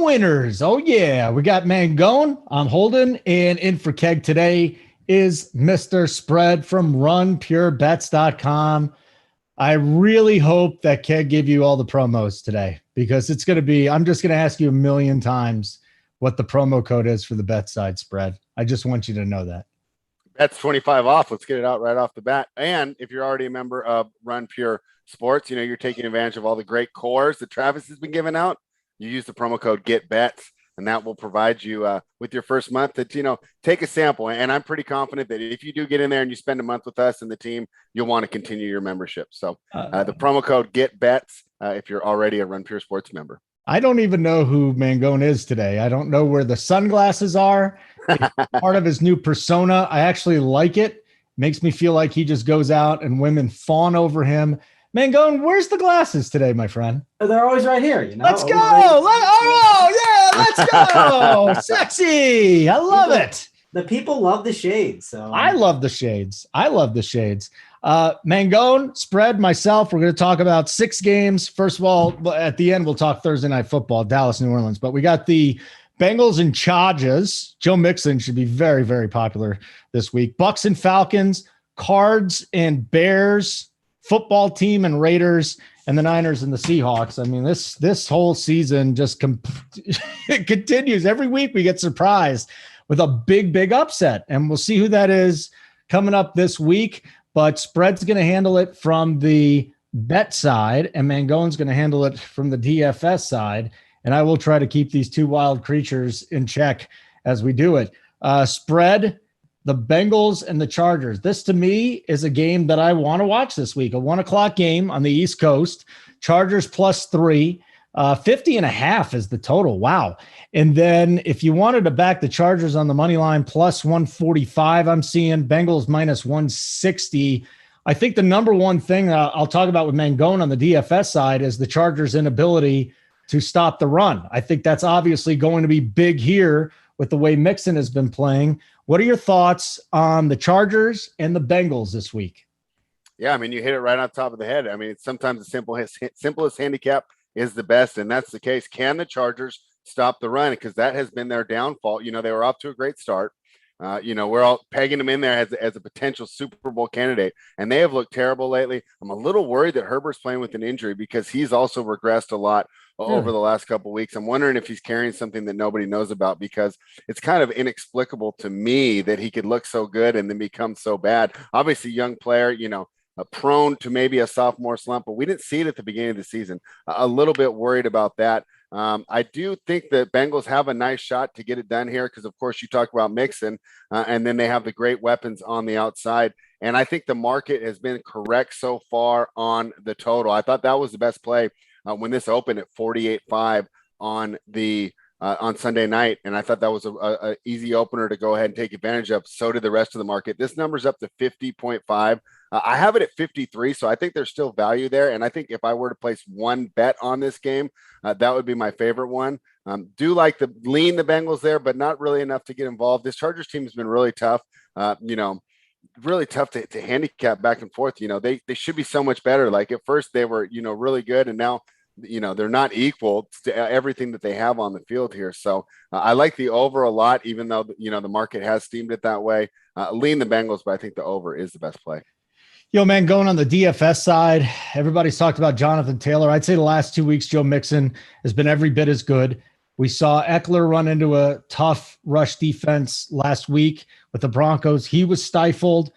winners. Oh, yeah. We got Mangone. I'm Holden. And in for Keg today is Mr. Spread from runpurebets.com. I really hope that Keg gave you all the promos today because it's going to be, I'm just going to ask you a million times what the promo code is for the bet side spread. I just want you to know that. That's 25 off. Let's get it out right off the bat. And if you're already a member of Run Pure Sports, you know, you're taking advantage of all the great cores that Travis has been giving out. You use the promo code GETBETS, and that will provide you with your first month to, you know, take a sample. And I'm pretty confident that if you do get in there and you spend a month with us and the team, you'll want to continue your membership. So the promo code GETBETS if you're already a Run Pure Sports member. I don't even know who Mangone is today. I don't know where the sunglasses are. It's part of his new persona. I actually like it. Makes me feel like he just goes out and women fawn over him. Mangone, where's the glasses today, my friend? They're always right here. You know. Let's go. Let's go. Sexy. I love it. The people love the shades. So I love the shades. Mangone, Spread, myself, we're going to talk about 6 games. First of all, at the end, we'll talk Thursday Night Football, Dallas, New Orleans. But we got the Bengals and Chargers. Joe Mixon should be very, very popular this week. Bucks and Falcons, Cards and Bears, football team and Raiders, and the Niners and the Seahawks. I mean, this whole season just it continues. Every week we get surprised with a big upset, and we'll see who that is coming up this week. But Spread's going to handle it from the bet side, and Mangone's going to handle it from the DFS side. And I will try to keep these two wild creatures in check as we do it. Spread, the Bengals and the Chargers. This, to me, is a game that I want to watch this week. A 1:00 game on the East Coast. Chargers +3. 50.5 is the total. Wow. And then if you wanted to back the Chargers on the money line, +145, I'm seeing Bengals -160. I think the number one thing I'll talk about with Mangone on the DFS side is the Chargers' inability to stop the run. I think that's obviously going to be big here with the way Mixon has been playing. What are your thoughts on the Chargers and the Bengals this week? Yeah, I mean, you hit it right on top of the head. I mean, it's sometimes the simplest handicap is the best, and that's the case. Can the Chargers stop the run? Because that has been their downfall. You know, they were off to a great start. You know, we're all pegging them in there as a potential Super Bowl candidate, and they have looked terrible lately. I'm a little worried that Herbert's playing with an injury because he's also regressed a lot over the last couple of weeks. I'm wondering if he's carrying something that nobody knows about, because it's kind of inexplicable to me that he could look so good and then become so bad. Obviously, young player, you know, prone to maybe a sophomore slump, but we didn't see it at the beginning of the season. A little bit worried about that. I do think that Bengals have a nice shot to get it done here because, of course, you talk about Mixon, and then they have the great weapons on the outside. And I think the market has been correct so far on the total. I thought that was the best play when this opened at 48.5 on the on Sunday night, and I thought that was a easy opener to go ahead and take advantage of. So did the rest of the market. This number's up to 50.5. I have it at 53, so I think there's still value there. And I think if I were to place one bet on this game, that would be my favorite one. Do like the lean the Bengals there, but not really enough to get involved. This Chargers team has been really tough, you know, really tough to handicap back and forth. You know, they should be so much better. Like at first they were, you know, really good, and now, you know, they're not equal to everything that they have on the field here. So I like the over a lot, even though, you know, the market has steamed it that way. Lean the Bengals, but I think the over is the best play. Yo, man, going on the DFS side, everybody's talked about Jonathan Taylor. I'd say the last 2 weeks, Joe Mixon has been every bit as good. We saw Eckler run into a tough rush defense last week with the Broncos. He was stifled.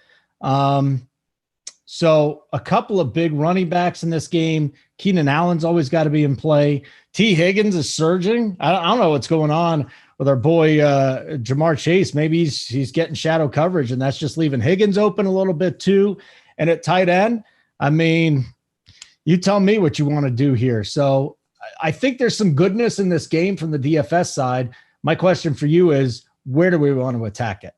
So a couple of big running backs in this game. Keenan Allen's always got to be in play. T. Higgins is surging. I don't know what's going on with our boy Jamar Chase. Maybe he's getting shadow coverage, and that's just leaving Higgins open a little bit too. And at tight end, I mean, you tell me what you want to do here. So I think there's some goodness in this game from the DFS side. My question for you is, where do we want to attack it?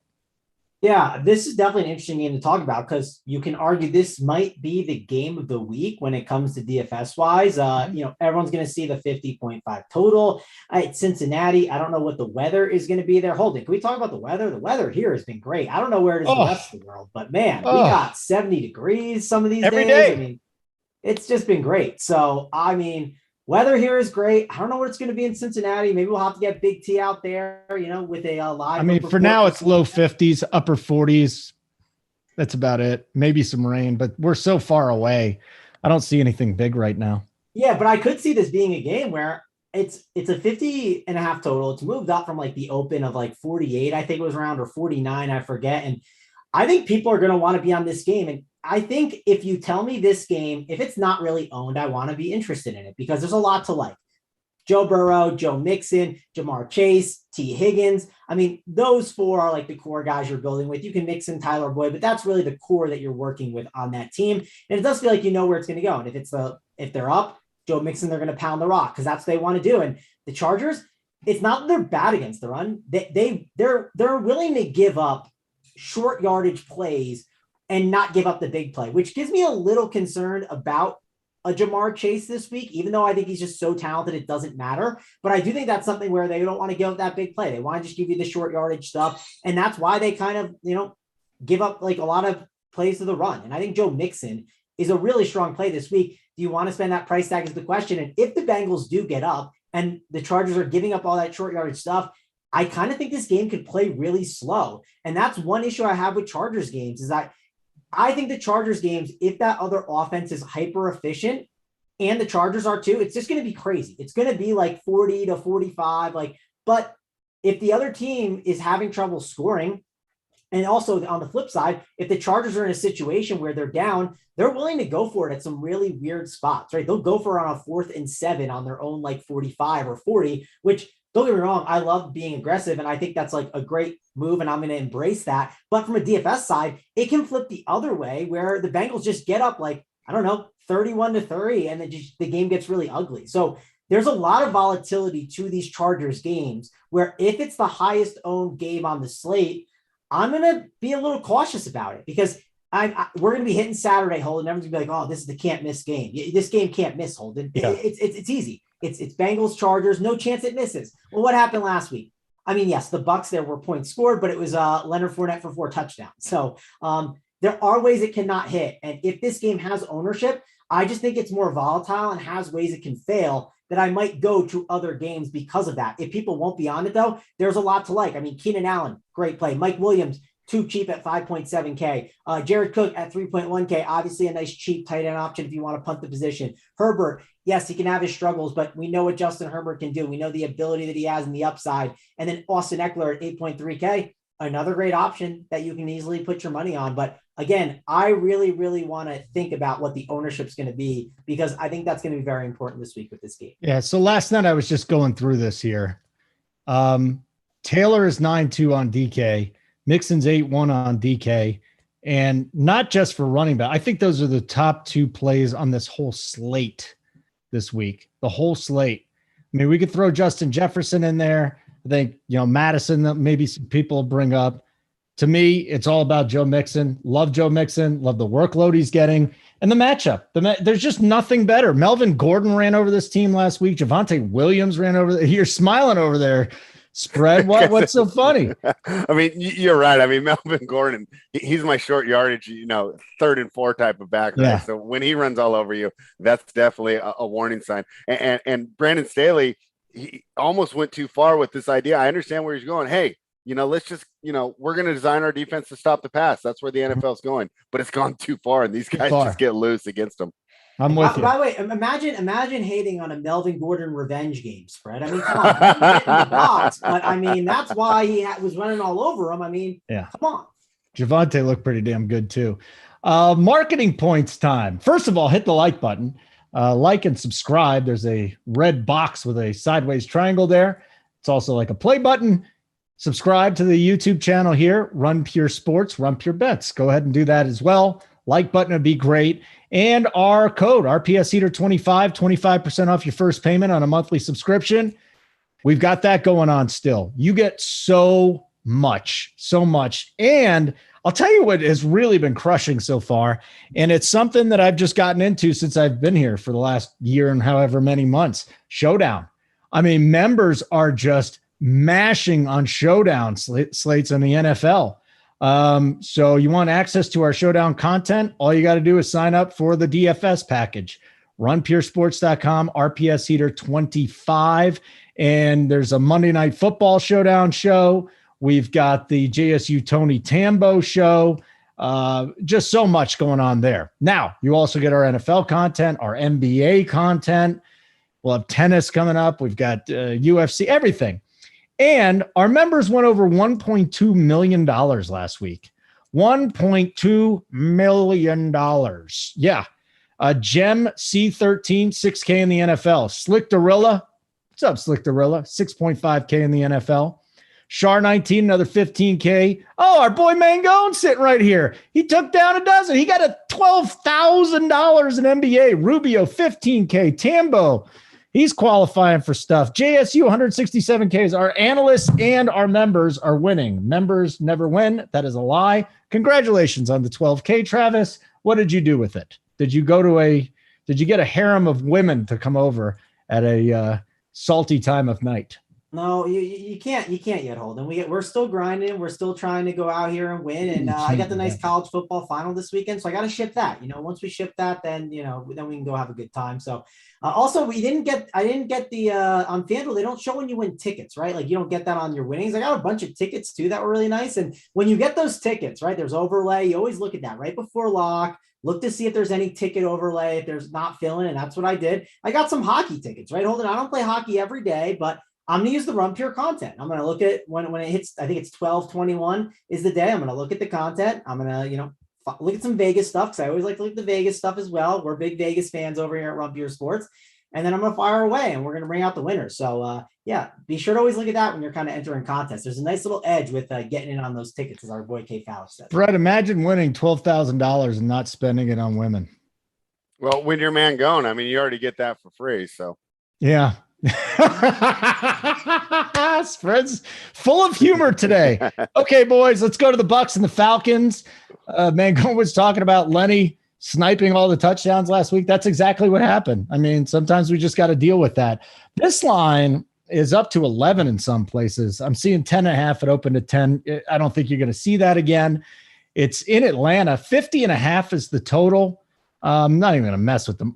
Yeah, this is definitely an interesting game to talk about because you can argue this might be the game of the week when it comes to DFS wise. You know, everyone's going to see the 50.5 total. At Cincinnati, I don't know what the weather is going to be there. Hold it. Can we talk about the weather? The weather here has been great. I don't know where it is in the rest of the world, but man, we got 70 degrees some of these every days. day. I mean, it's just been great. So, I mean, Weather here is great. I don't know what it's going to be in Cincinnati. Maybe we'll have to get Big T out there, with a live. I mean, for now it's low 50s, upper 40s. That's about it. Maybe some rain, but we're so far away. I don't see anything big right now. Yeah, but I could see this being a game where it's a 50.5 total. It's moved up from like the open of like 48, I think it was around, or 49, I forget. And I think people are going to want to be on this game. And I think if you tell me this game, if it's not really owned, I want to be interested in it because there's a lot to like. Joe Burrow, Joe Mixon, Jamar Chase, T. Higgins. I mean, those four are like the core guys you're building with. You can mix in Tyler Boyd, but that's really the core that you're working with on that team. And it does feel like you know where it's going to go. And if they're up, Joe Mixon, they're going to pound the rock because that's what they want to do. And the Chargers, it's not that they're bad against the run. They're willing to give up short yardage plays and not give up the big play, which gives me a little concern about a Jamar Chase this week, even though I think he's just so talented, it doesn't matter. But I do think that's something where they don't want to give up that big play. They want to just give you the short yardage stuff. And that's why they kind of, give up like a lot of plays to the run. And I think Joe Mixon is a really strong play this week. Do you want to spend that price tag is the question. And if the Bengals do get up and the Chargers are giving up all that short yardage stuff, I kind of think this game could play really slow. And that's one issue I have with Chargers games is that I think the Chargers games, if that other offense is hyper efficient and the Chargers are too, it's just going to be crazy. It's going to be like 40 to 45. But if the other team is having trouble scoring, and also on the flip side, if the Chargers are in a situation where they're down, they're willing to go for it at some really weird spots, right? They'll go for it on a 4th and 7 on their own, like 45 or 40, which don't get me wrong, I love being aggressive, and I think that's like a great move, and I'm going to embrace that. But from a DFS side, it can flip the other way where the Bengals just get up 31-30, and then the game gets really ugly. So there's a lot of volatility to these Chargers games where if it's the highest owned game on the slate, I'm going to be a little cautious about it because we're going to be hitting Saturday, Holden. Everyone's going to be like, oh, this is the can't miss game. This game can't miss, Holden. Yeah. It's easy. It's Bengals, Chargers, no chance it misses. Well, what happened last week? I mean, yes, the Bucs, there were points scored, but it was Leonard Fournette for 4 touchdowns. So there are ways it cannot hit. And if this game has ownership, I just think it's more volatile and has ways it can fail that I might go to other games because of that. If people won't be on it, though, there's a lot to like. I mean, Keenan Allen, great play. Mike Williams, too cheap at 5.7K. Jared Cook at 3.1K, obviously a nice cheap tight end option if you want to punt the position. Herbert, yes, he can have his struggles, but we know what Justin Herbert can do. We know the ability that he has and the upside. And then Austin Eckler at 8.3K, another great option that you can easily put your money on. But again, I really, really want to think about what the ownership is going to be because I think that's going to be very important this week with this game. Yeah. So last night I was just going through this here. Taylor is 9-2 on DK. Mixon's 8-1 on DK, and not just for running back. I think those are the top 2 plays on this whole slate this week, the whole slate. I mean, we could throw Justin Jefferson in there. I think, Madison, that maybe some people bring up. To me, it's all about Joe Mixon. Love Joe Mixon. Love the workload he's getting. And the matchup. There's just nothing better. Melvin Gordon ran over this team last week. Javonte Williams ran over. You're smiling over there. Spread. What's so funny? I mean, you're right. I mean, Melvin Gordon, he's my short yardage, 3rd and 4 type of back. Right? Yeah. So when he runs all over you, that's definitely a warning sign. And Brandon Staley, he almost went too far with this idea. I understand where he's going. Hey, let's just, we're going to design our defense to stop the pass. That's where the NFL is going, but it's gone too far, and these guys just get loose against them. I'm with you. By the way, imagine hating on a Melvin Gordon revenge game spread. I mean, come on, he hit in the box, but I mean, that's why he was running all over him. I mean, yeah, come on. Javonte looked pretty damn good too. Marketing points time. First of all, hit the like button, like and subscribe. There's a red box with a sideways triangle there. It's also like a play button. Subscribe to the YouTube channel here, Run Pure Sports, Run Pure Bets. Go ahead and do that as well. Like button would be great. And our code, RPS Heater 25, 25% off your first payment on a monthly subscription. We've got that going on still. You get so much. And I'll tell you what has really been crushing so far. And it's something that I've just gotten into since I've been here for the last year and however many months. Showdown. I mean, members are just mashing on Showdown slates in the NFL. So you want access to our Showdown content? All you got to do is sign up for the DFS package. runpuresports.com, RPS Heater 25. And there's a Monday Night Football Showdown show. We've got the JSU Tony Tambo show. Just so much going on there. Now, you also get our NFL content, our NBA content. We'll have tennis coming up. We've got UFC, everything. And our members went over $1.2 million last week. $1.2 million. Yeah. Gem C13, 6K in the NFL. Slick Dorilla. What's up, Slick Dorilla? 6.5K in the NFL. Char 19, another 15K. Oh, our boy Mangone sitting right here. He took down a dozen. He got a $12,000 in NBA. Rubio, 15K. Tambo, he's qualifying for stuff. JSU, 167Ks. Our analysts and our members are winning. Members never win. That is a lie. Congratulations on the 12K, Travis. What did you do with it? Did you get a harem of women to come over at a salty time of night? No, you can't yet, Holden. We're still grinding. We're still trying to go out here and win. And I got the nice college football final this weekend, so I got to ship that. Once we ship that, then we can go have a good time. So also, I didn't get the on FanDuel. They don't show when you win tickets, right? Like you don't get that on your winnings. I got a bunch of tickets too that were really nice. And when you get those tickets, right, there's overlay. You always look at that right before lock. Look to see if there's any ticket overlay, if there's not filling, and that's what I did. I got some hockey tickets, right, Holden? I don't play hockey every day, but I'm going to use the Run Pure content. I'm going to look at when it hits, I think it's 12/21 is the day. I'm going to look at the content. I'm going to, look at some Vegas stuff because I always like to look at the Vegas stuff as well. We're big Vegas fans over here at Run Pure Sports. And then I'm going to fire away and we're going to bring out the winners. So, be sure to always look at that when you're kind of entering contests. There's a nice little edge with getting in on those tickets, as our boy K. Fowler said. Brett, imagine winning $12,000 and not spending it on women. Well, when your man going, you already get that for free. So, yeah. Spreads full of humor today. Okay, boys, let's go to the Bucks and the Falcons. Mangone was talking about Lenny sniping all the touchdowns last week. That's exactly what happened. Sometimes we just got to deal with that. This line is up to 11 in some places. I'm seeing 10.5. It opened at 10. I don't think you're going to see that again. It's in Atlanta. 50.5 is the total. I'm not even going to mess with them.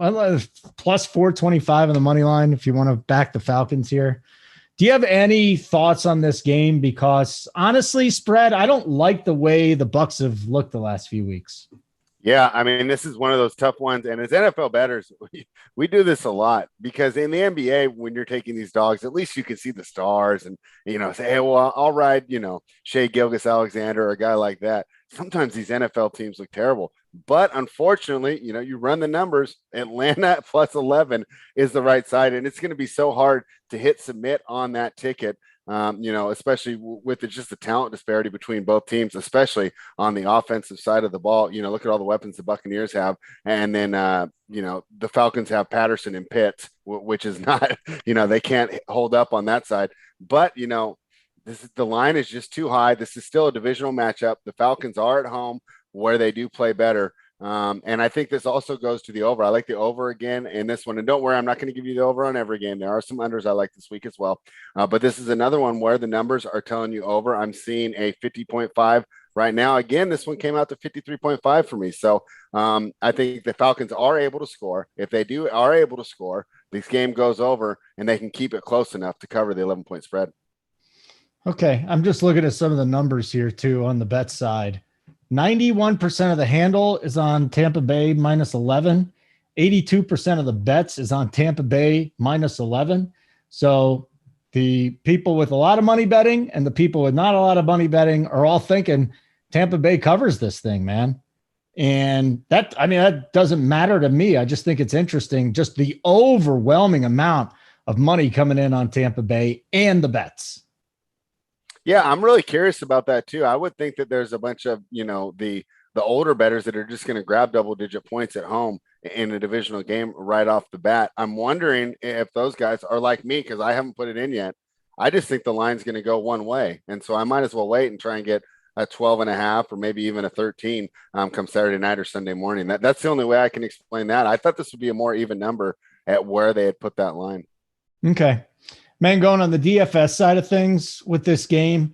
Plus 425 on the money line if you want to back the Falcons here. Do you have any thoughts on this game? Because honestly, spread, I don't like the way the Bucks have looked the last few weeks. Yeah, this is one of those tough ones. And as NFL bettors, we do this a lot because in the NBA, when you're taking these dogs, at least you can see the stars and, say, hey, well, I'll ride, Shea Gilgeous-Alexander or a guy like that. Sometimes these NFL teams look terrible. But unfortunately, you run the numbers, Atlanta at plus 11 is the right side. And it's going to be so hard to hit submit on that ticket. Especially with just the talent disparity between both teams, especially on the offensive side of the ball. Look at all the weapons the Buccaneers have. And then, the Falcons have Peterson and Pitts, which is not, they can't hold up on that side. But, the line is just too high. This is still a divisional matchup. The Falcons are at home where they do play better. And I think this also goes to the over. I like the over again in this one. And don't worry, I'm not going to give you the over on every game. There are some unders I like this week as well. But this is another one where the numbers are telling you over. I'm seeing a 50.5 right now. Again, this one came out to 53.5 for me. So I think the Falcons are able to score. If they are able to score, this game goes over and they can keep it close enough to cover the 11-point spread. Okay. I'm just looking at some of the numbers here too on the bet side. 91% of the handle is on Tampa Bay minus 11. 82% of the bets is on Tampa Bay minus 11. So the people with a lot of money betting and the people with not a lot of money betting are all thinking Tampa Bay covers this thing, man. And that doesn't matter to me. I just think it's interesting. Just the overwhelming amount of money coming in on Tampa Bay and the bets. Yeah, I'm really curious about that too. I would think that there's a bunch of, the older bettors that are just going to grab double-digit points at home in a divisional game right off the bat. I'm wondering if those guys are like me because I haven't put it in yet. I just think the line's going to go one way. And so I might as well wait and try and get a 12.5 or maybe even a 13 come Saturday night or Sunday morning. That's the only way I can explain that. I thought this would be a more even number at where they had put that line. Okay. Man, going on the DFS side of things with this game,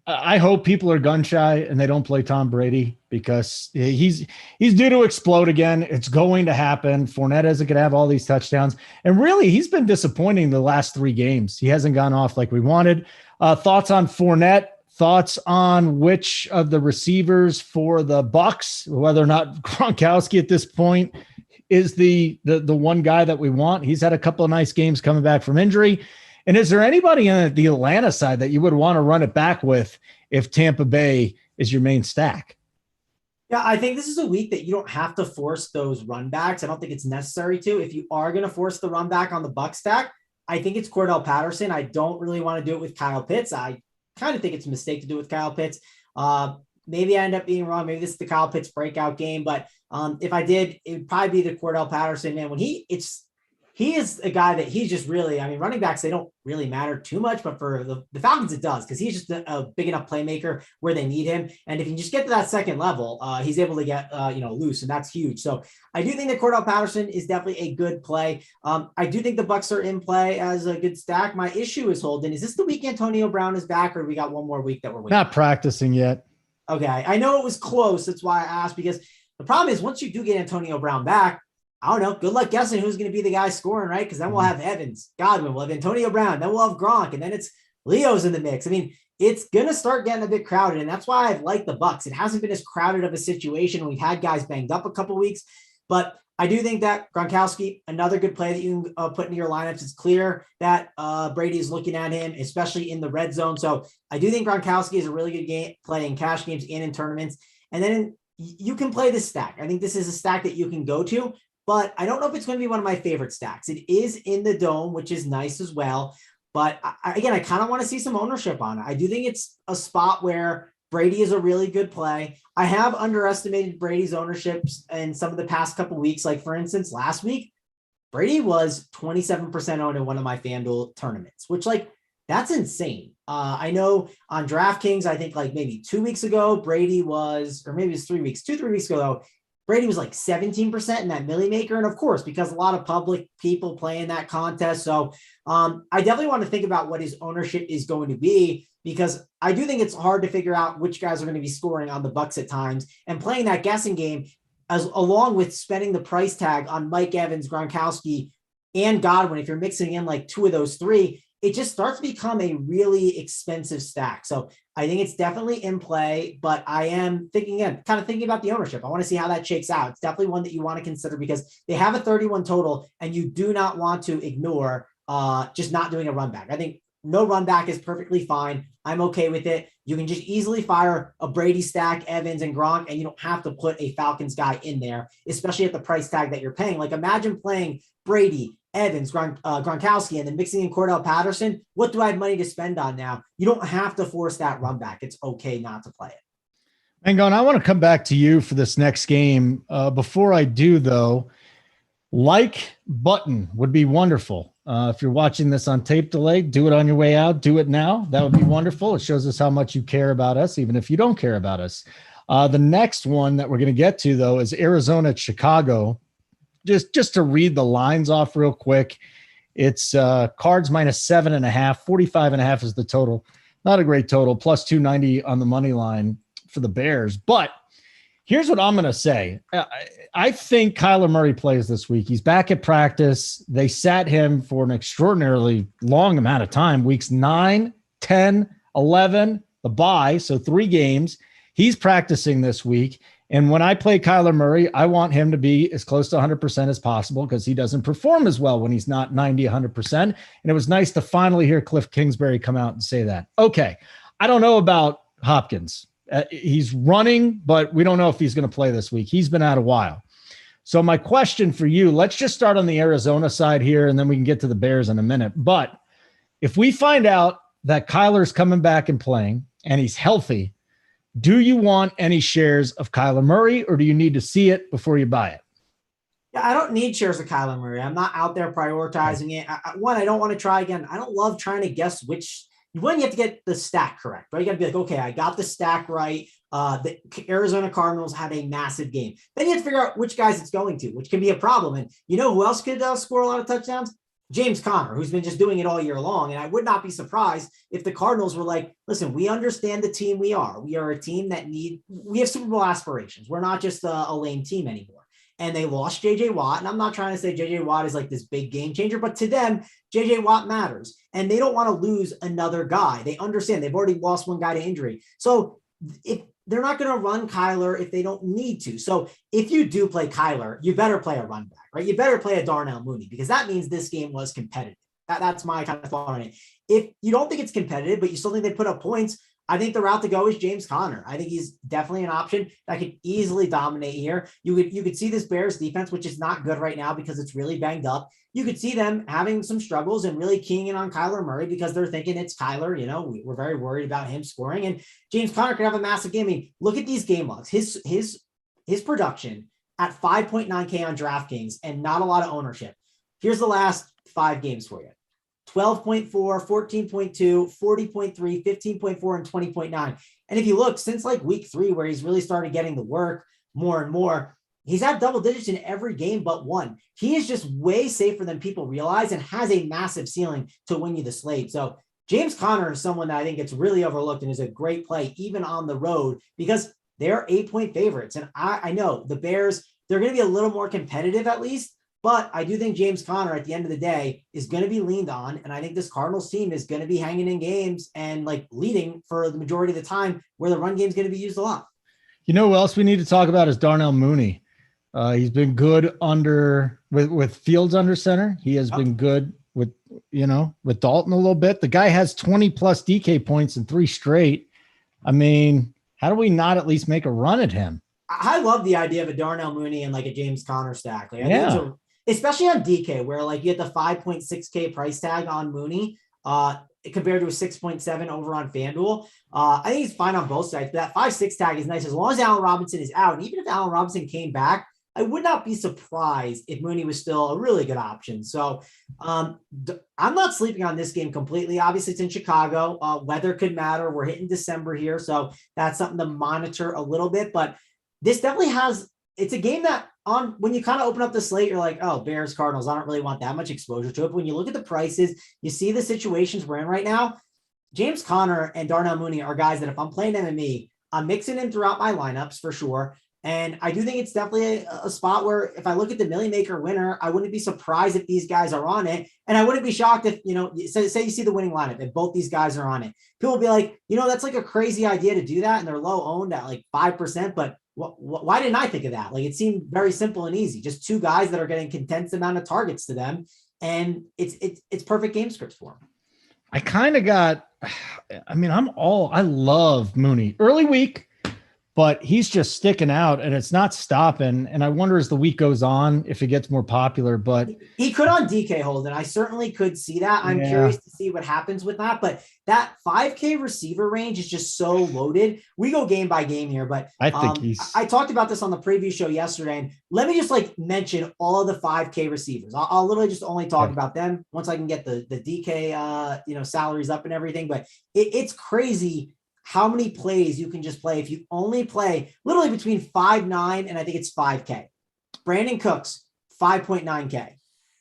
I hope people are gun shy and they don't play Tom Brady because he's due to explode again. It's going to happen. Fournette isn't going to have all these touchdowns. And really, he's been disappointing the last 3 games. He hasn't gone off like we wanted. Thoughts on Fournette? Thoughts on which of the receivers for the Bucs, whether or not Gronkowski at this point is the one guy that we want? He's had a couple of nice games coming back from injury. And is there anybody on the Atlanta side that you would want to run it back with if Tampa Bay is your main stack? Yeah, I think this is a week that you don't have to force those run backs. I don't think it's necessary to. If you are going to force the run back on the Bucs stack, I think it's Cordell Patterson. I don't really want to do it with Kyle Pitts. I kind of think it's a mistake to do it with Kyle Pitts. Maybe I end up being wrong. Maybe this is the Kyle Pitts breakout game, but if I did, it would probably be the Cordell Patterson, man. When he is a guy that he's just really, I mean, running backs, they don't really matter too much, but for the Falcons, it does, because he's just a big enough playmaker where they need him. And if you just get to that second level, he's able to get, loose, and that's huge. So I do think that Cordell Patterson is definitely a good play. I do think the Bucs are in play as a good stack. My issue is, Holden, is this the week Antonio Brown is back, or do we got one more week that we're waiting? Not practicing yet. Okay. I know it was close. That's why I asked, because the problem is once you do get Antonio Brown back, I don't know. Good luck guessing who's going to be the guy scoring, right? Because then we'll have Evans, Godwin, we'll have Antonio Brown, then we'll have Gronk, and then it's Leo's in the mix. I mean, it's going to start getting a bit crowded, and that's why I've liked the Bucs. It hasn't been as crowded of a situation. We've had guys banged up a couple weeks, but I do think that Gronkowski, another good play that you can put into your lineups. It's clear that Brady is looking at him, especially in the red zone. So I do think Gronkowski is a really good game play in cash games and in tournaments. And then you can play this stack. I think this is a stack that you can go to, but I don't know if it's going to be one of my favorite stacks. It is in the dome, which is nice as well. But I kind of want to see some ownership on it. I do think it's a spot where Brady is a really good play. I have underestimated Brady's ownerships in some of the past couple of weeks. Like, for instance, last week, Brady was 27% owned in one of my FanDuel tournaments, which, like, that's insane. I know on DraftKings, I think like maybe 2 weeks ago, Brady was, or maybe it's 3 weeks, 3 weeks ago, though, Brady was like 17% in that Millie Maker. And of course, because a lot of public people play in that contest. So I definitely want to think about what his ownership is going to be, because I do think it's hard to figure out which guys are going to be scoring on the Bucs at times, and playing that guessing game as along with spending the price tag on Mike Evans, Gronkowski, and Godwin. If you're mixing in like 2 of those 3, it just starts to become a really expensive stack. So I think it's definitely in play, but I am thinking about the ownership. I want to see how that shakes out. It's definitely one that you want to consider, because they have a 31 total, and you do not want to ignore just not doing a run back. I think no run back is perfectly fine. I'm okay with it. You can just easily fire a Brady stack, Evans and Gronk, and you don't have to put a Falcons guy in there, especially at the price tag that you're paying. Like, imagine playing Brady, Evans, Gronkowski, and then mixing in Cordell Patterson. What do I have money to spend on now? You don't have to force that run back. It's okay not to play it. Mangon, I want to come back to you for this next game. Before I do, though, like button would be wonderful. If you're watching this on tape delay, do it on your way out. Do it now. That would be wonderful. It shows us how much you care about us, even if you don't care about us. The next one that we're going to get to, though, is Arizona at Chicago. Just to read the lines off real quick, it's Cards minus 7.5, 45.5 is the total. Not a great total, plus 290 on the money line for the Bears. But here's what I'm going to say. I think Kyler Murray plays this week. He's back at practice. They sat him for an extraordinarily long amount of time, weeks 9, 10, 11, the bye, so 3 games. He's practicing this week. And when I play Kyler Murray, I want him to be as close to 100% as possible, because he doesn't perform as well when he's not 90, 100%. And it was nice to finally hear Cliff Kingsbury come out and say that. Okay, I don't know about Hopkins. He's running, but we don't know if he's going to play this week. He's been out a while. So my question for you, let's just start on the Arizona side here, and then we can get to the Bears in a minute. But if we find out that Kyler's coming back and playing and he's healthy, do you want any shares of Kyler Murray, or do you need to see it before you buy it? Yeah, I don't need shares of Kyler Murray. I'm not out there prioritizing it. I don't want to try again. I don't love trying to guess which. One, you have to get the stack correct, right? You got to be like, okay, I got the stack right. The Arizona Cardinals had a massive game. Then you have to figure out which guys it's going to, which can be a problem. And you know who else could score a lot of touchdowns? James Conner, who's been just doing it all year long. And I would not be surprised if the Cardinals were like, listen, we understand the team we are. We are a team that we have Super Bowl aspirations. We're not just a lame team anymore. And they lost JJ Watt. And I'm not trying to say JJ Watt is like this big game changer, but to them, JJ Watt matters. And they don't want to lose another guy. They understand they've already lost one guy to injury. So if they're not going to run Kyler if they don't need to. So if you do play Kyler, you better play a run back, right? You better play a Darnell Mooney, because that means this game was competitive. That's my kind of thought on it. If you don't think it's competitive, but you still think they put up points, I think the route to go is James Conner. I think he's definitely an option that could easily dominate here. You could see this Bears defense, which is not good right now because it's really banged up. You could see them having some struggles and really keying in on Kyler Murray because they're thinking it's Kyler. You know, we're very worried about him scoring, and James Conner could have a massive game. I mean, look at these game logs. His production at 5.9K on DraftKings and not a lot of ownership. Here's the last 5 games for you. 12.4, 14.2, 40.3, 15.4, and 20.9. And if you look since like week 3, where he's really started getting the work more and more, he's had double digits in every game but one. He is just way safer than people realize and has a massive ceiling to win you the slate. So James Conner is someone that I think gets really overlooked and is a great play even on the road because they're 8-point favorites. And I know the Bears, they're going to be a little more competitive at least. But I do think James Conner at the end of the day is going to be leaned on. And I think this Cardinals team is going to be hanging in games and like leading for the majority of the time where the run game is going to be used a lot. You know who else we need to talk about is Darnell Mooney. He's been good with Fields under center. He has been good with Dalton a little bit. The guy has 20 plus DK points in 3 straight. I mean, how do we not at least make a run at him? I love the idea of a Darnell Mooney and like a James Conner stack. Like, I think especially on DK, where like you get the 5.6K price tag on Mooney compared to a 6.7 over on FanDuel. I think he's fine on both sides. But that 5.6 tag is nice as long as Allen Robinson is out. And even if Allen Robinson came back, I would not be surprised if Mooney was still a really good option. So I'm not sleeping on this game completely. Obviously, it's in Chicago. Weather could matter. We're hitting December here. So that's something to monitor a little bit. But this definitely it's a game that when you kind of open up the slate, you're like, oh, Bears, Cardinals, I don't really want that much exposure to it. But when you look at the prices, you see the situations we're in right now. James Conner and Darnell Mooney are guys that if I'm playing MME, I'm mixing in throughout my lineups for sure. And I do think it's definitely a spot where if I look at the Millie Maker winner, I wouldn't be surprised if these guys are on it. And I wouldn't be shocked if, say you see the winning lineup and both these guys are on it. People will be like, that's like a crazy idea to do that. And they're low owned at like 5%. But why didn't I think of that? Like, it seemed very simple and easy. Just 2 guys that are getting condensed amount of targets to them. And it's perfect game scripts for them. I kind of I love Mooney early week, but he's just sticking out and it's not stopping. And I wonder as the week goes on, if it gets more popular, but he could on DK hold. And I certainly could see that. I'm curious to see what happens with that, but that 5K receiver range is just so loaded. We go game by game here, but I think I talked about this on the preview show yesterday, and let me just like mention all of the 5K receivers. I'll literally just only talk about them once I can get the DK, salaries up and everything, but it's crazy how many plays you can just play if you only play literally between 5.9 and I think it's 5K. Brandon Cooks, 5.9K.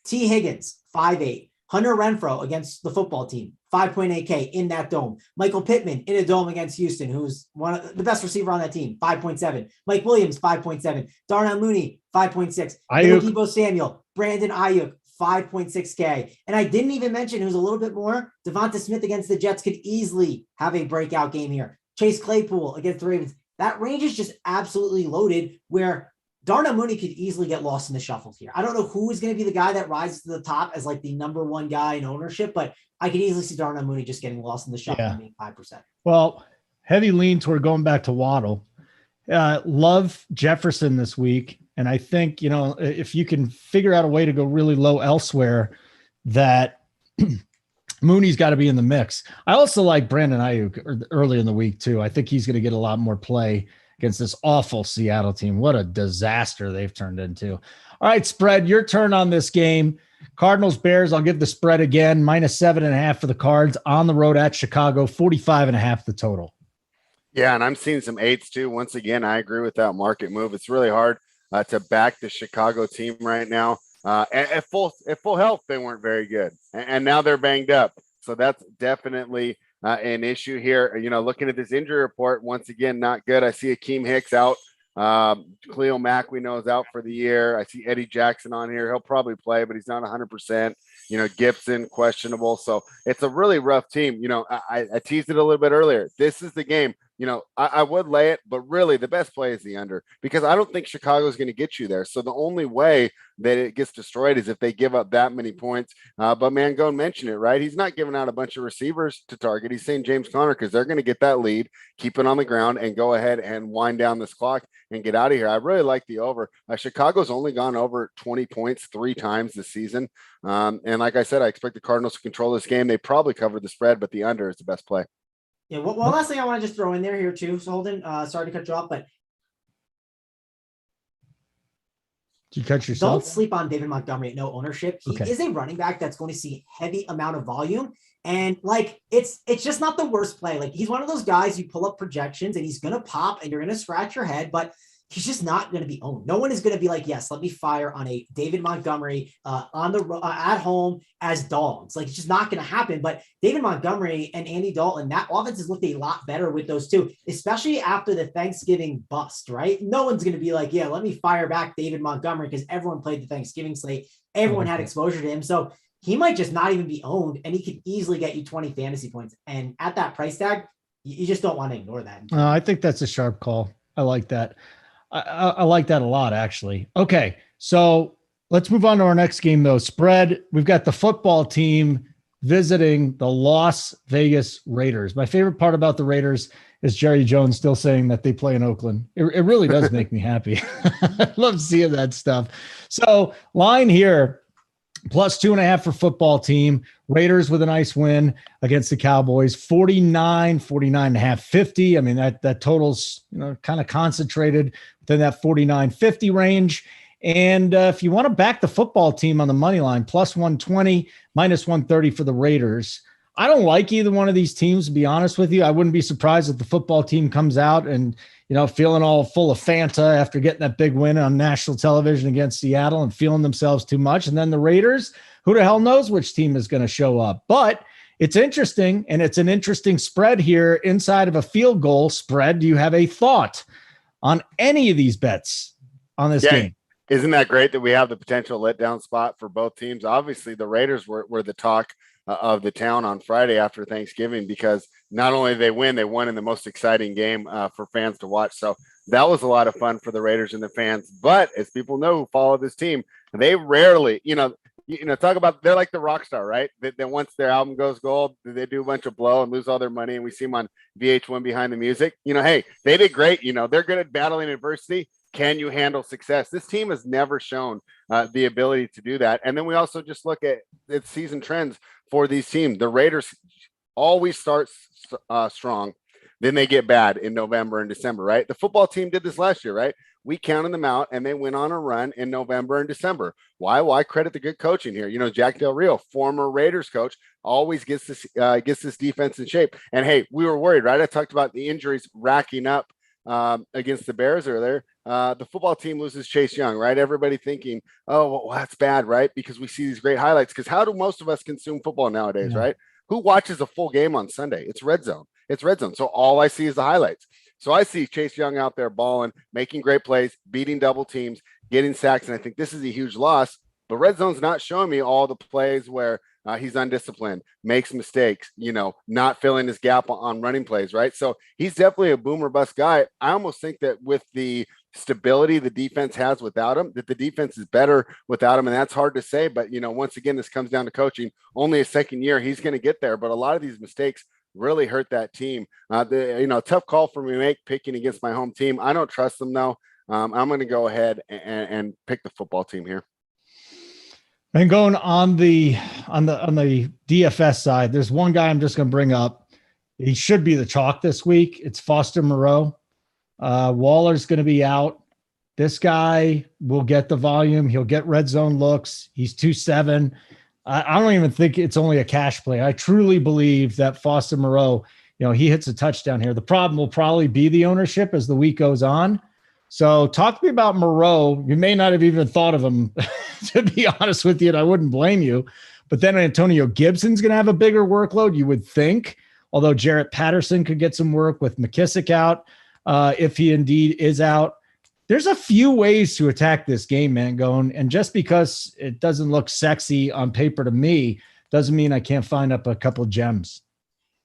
T. Higgins, 5.8. Hunter Renfrow against the football team, 5.8K in that dome. Michael Pittman in a dome against Houston, who's one of the best receiver on that team, 5.7. Mike Williams, 5.7. Darnell Mooney, 5.6. Deebo Samuel, Brandon Ayuk, 5.6K. And I didn't even mention who's a little bit more. Devonta Smith against the Jets could easily have a breakout game here. Chase Claypool against the Ravens. That range is just absolutely loaded where Darnell Mooney could easily get lost in the shuffle here. I don't know who is going to be the guy that rises to the top as like the number 1 guy in ownership, but I could easily see Darnell Mooney just getting lost in the shuffle and being 5%. Well, heavy lean toward going back to Waddle. Love Jefferson this week. And I think, if you can figure out a way to go really low elsewhere, that Mooney's got to be in the mix. I also like Brandon Ayuk early in the week too. I think he's going to get a lot more play against this awful Seattle team. What a disaster they've turned into. All right, spread, your turn on this game. Cardinals Bears, I'll give the spread again, -7.5 for the Cards on the road at Chicago, 45.5 the total. Yeah, and I'm seeing some 8s too. Once again, I agree with that market move. It's really hard to back the Chicago team right now. At full health, they weren't very good, and now they're banged up. So that's definitely an issue here. Looking at this injury report, once again, not good. I see Akeem Hicks out. Khalil Mack, we know, is out for the year. I see Eddie Jackson on here. He'll probably play, but he's not 100%. Gibson, questionable. So it's a really rough team. I teased it a little bit earlier. This is the game. I would lay it, but really the best play is the under, because I don't think Chicago is going to get you there. So the only way that it gets destroyed is if they give up that many points. But Mangone mentioned it, right? He's not giving out a bunch of receivers to target. He's saying James Conner, because they're going to get that lead, keep it on the ground, and go ahead and wind down this clock and get out of here. I really like the over. Chicago's only gone over 20 points 3 times this season. And like I said, I expect the Cardinals to control this game. They probably cover the spread, but the under is the best play. Yeah, one last thing I want to just throw in there here too. So Holden, sorry to cut you off, but did you cut yourself? Don't sleep on David Montgomery at no ownership. He is a running back that's going to see heavy amount of volume. And it's just not the worst play. He's one of those guys you pull up projections and he's going to pop and you're going to scratch your head, but he's just not going to be owned. No one is going to be like, yes, let me fire on a David Montgomery on the at home as dogs. It's just not going to happen. But David Montgomery and Andy Dalton, that offense has looked a lot better with those two, especially after the Thanksgiving bust, right? No one's going to be like, yeah, let me fire back David Montgomery, because everyone played the Thanksgiving slate. Everyone had exposure to him. So he might just not even be owned, and he could easily get you 20 fantasy points. And at that price tag, you just don't want to ignore that. I think that's a sharp call. I like that. I like that a lot, actually. Okay, so let's move on to our next game, though. Spread. We've got the football team visiting the Las Vegas Raiders. My favorite part about the Raiders is Jerry Jones still saying that they play in Oakland. It really does make me happy. I love seeing that stuff. So line here, plus 2.5 for football team. Raiders with a nice win against the Cowboys, 49.5, 50. I mean, that total's, kind of concentrated within that 49.50 range. And if you want to back the football team on the money line, plus 120, minus 130 for the Raiders. I don't like either one of these teams, to be honest with you. I wouldn't be surprised if the football team comes out and, feeling all full of Fanta after getting that big win on national television against Seattle and feeling themselves too much. And then the Raiders, who the hell knows which team is going to show up. But it's interesting, and it's an interesting spread here inside of a field goal spread. Do you have a thought on any of these bets on this game? Isn't that great that we have the potential letdown spot for both teams? Obviously, the Raiders were the talk of the town on Friday after Thanksgiving, because not only did they win, they won in the most exciting game for fans to watch. So that was a lot of fun for the Raiders and the fans. But as people know who follow this team, they rarely, talk about, they're like the rock star, right? That once their album goes gold, they do a bunch of blow and lose all their money. And we see them on VH1 Behind the Music. Hey, they did great. They're good at battling adversity. Can you handle success? This team has never shown the ability to do that. And then we also just look at season trends for these teams. The Raiders always start strong, then they get bad in November and December, right? The football team did this last year, right? We counted them out and they went on a run in November and December. Why? Well, I credit the good coaching here. Jack Del Rio, former Raiders coach, always gets this defense in shape. And hey, we were worried, right? I talked about the injuries racking up against the Bears earlier. The football team loses Chase Young, right? Everybody thinking, oh, well, that's bad, right? Because we see these great highlights. Because how do most of us consume football nowadays, right? Who watches a full game on Sunday? It's red zone. So all I see is the highlights. So I see Chase Young out there balling, making great plays, beating double teams, getting sacks. And I think this is a huge loss. But red zone's not showing me all the plays where he's undisciplined, makes mistakes, not filling his gap on running plays, right? So he's definitely a boomer bust guy. I almost think that with the stability the defense has without him, that the defense is better without him. And that's hard to say. But, once again, this comes down to coaching. Only a second year, he's going to get there. But a lot of these mistakes really hurt that team. Tough call for me to make picking against my home team. I don't trust them, though. I'm going to go ahead and pick the football team here. And going on the DFS side, there's one guy I'm just going to bring up. He should be the chalk this week. It's Foster Moreau. Waller's going to be out. This guy will get the volume. He'll get red zone looks. He's 2.7. I don't even think it's only a cash play. I truly believe that Foster Moreau, he hits a touchdown here. The problem will probably be the ownership as the week goes on. So talk to me about Moreau. You may not have even thought of him to be honest with you, and I wouldn't blame you. But then Antonio Gibson's going to have a bigger workload, you would think, although Jarrett Patterson could get some work with McKissick out if he indeed is out. There's a few ways to attack this game, man, and just because it doesn't look sexy on paper to me doesn't mean I can't find up a couple gems.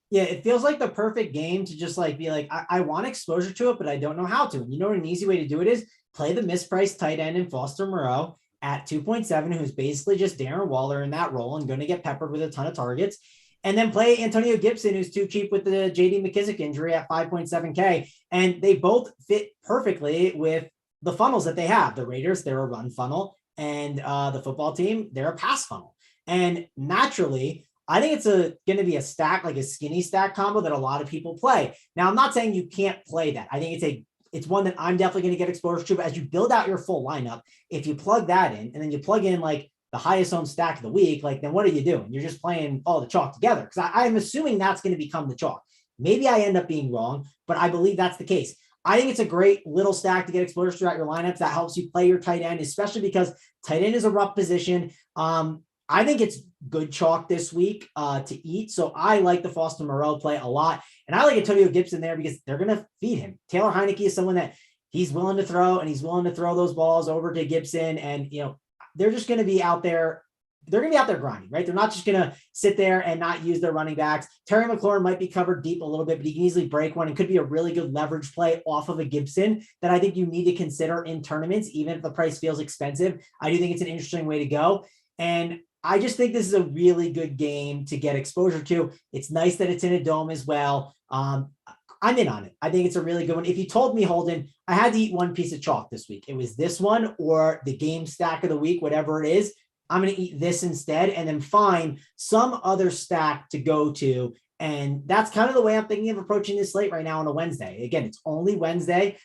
Yeah, it feels like the perfect game to just like be like, I want exposure to it, but I don't know how to. And you know what an easy way to do it is? Play the mispriced tight end in Foster Moreau at 2.7, who's basically just Darren Waller in that role and going to get peppered with a ton of targets. And then play Antonio Gibson, who's too cheap with the JD McKissick injury at 5.7K. And they both fit perfectly with the funnels that they have. The Raiders, they're a run funnel, and the football team, they're a pass funnel. And naturally, I think it's going to be a stack, like a skinny stack combo that a lot of people play. Now, I'm not saying you can't play that. I think it's one that I'm definitely going to get exposure to. But as you build out your full lineup, if you plug that in and then you plug in like the highest owned stack of the week, like then what are you doing? You're just playing all the chalk together, because I'm assuming that's going to become the chalk. Maybe I end up being wrong, but I believe that's the case. I think it's a great little stack to get exposure throughout your lineups. That helps you play your tight end, especially because tight end is a rough position. I think it's good chalk this week to eat. So I like the Foster Moreau play a lot. And I like Antonio Gibson there because they're going to feed him. Taylor Heineke is someone that he's willing to throw, and he's willing to throw those balls over to Gibson. And, they're just going to be out there. They're going to be out there grinding, right? They're not just going to sit there and not use their running backs. Terry McLaurin might be covered deep a little bit, but he can easily break one and could be a really good leverage play off of a Gibson that I think you need to consider in tournaments, even if the price feels expensive. I do think it's an interesting way to go. And I just think this is a really good game to get exposure to. It's nice that it's in a dome as well. I'm in on it. I think it's a really good one. If you told me, Holden, I had to eat one piece of chalk this week, it was this one or the game stack of the week, whatever it is, I'm going to eat this instead and then find some other stack to go to. And that's kind of the way I'm thinking of approaching this slate right now on a Wednesday. Again, it's only Wednesday.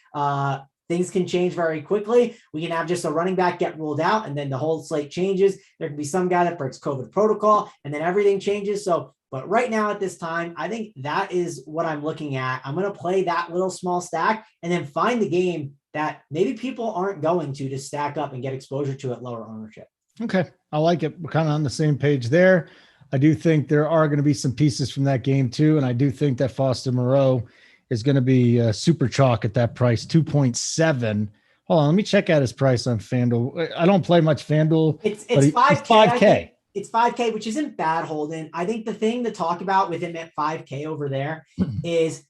Things can change very quickly. We can have just a running back get ruled out and then the whole slate changes. There can be some guy that breaks COVID protocol and then everything changes. But right now at this time, I think that is what I'm looking at. I'm going to play that little small stack and then find the game that maybe people aren't going to stack up and get exposure to at lower ownership. Okay. I like it. We're kind of on the same page there. I do think there are going to be some pieces from that game too. And I do think that Foster Moreau is going to be super chalk at that price, 2.7. Hold on. Let me check out his price on FanDuel. I don't play much FanDuel. It's 5K. It's 5K, which isn't bad, Holden. I think the thing to talk about with him at 5K over there is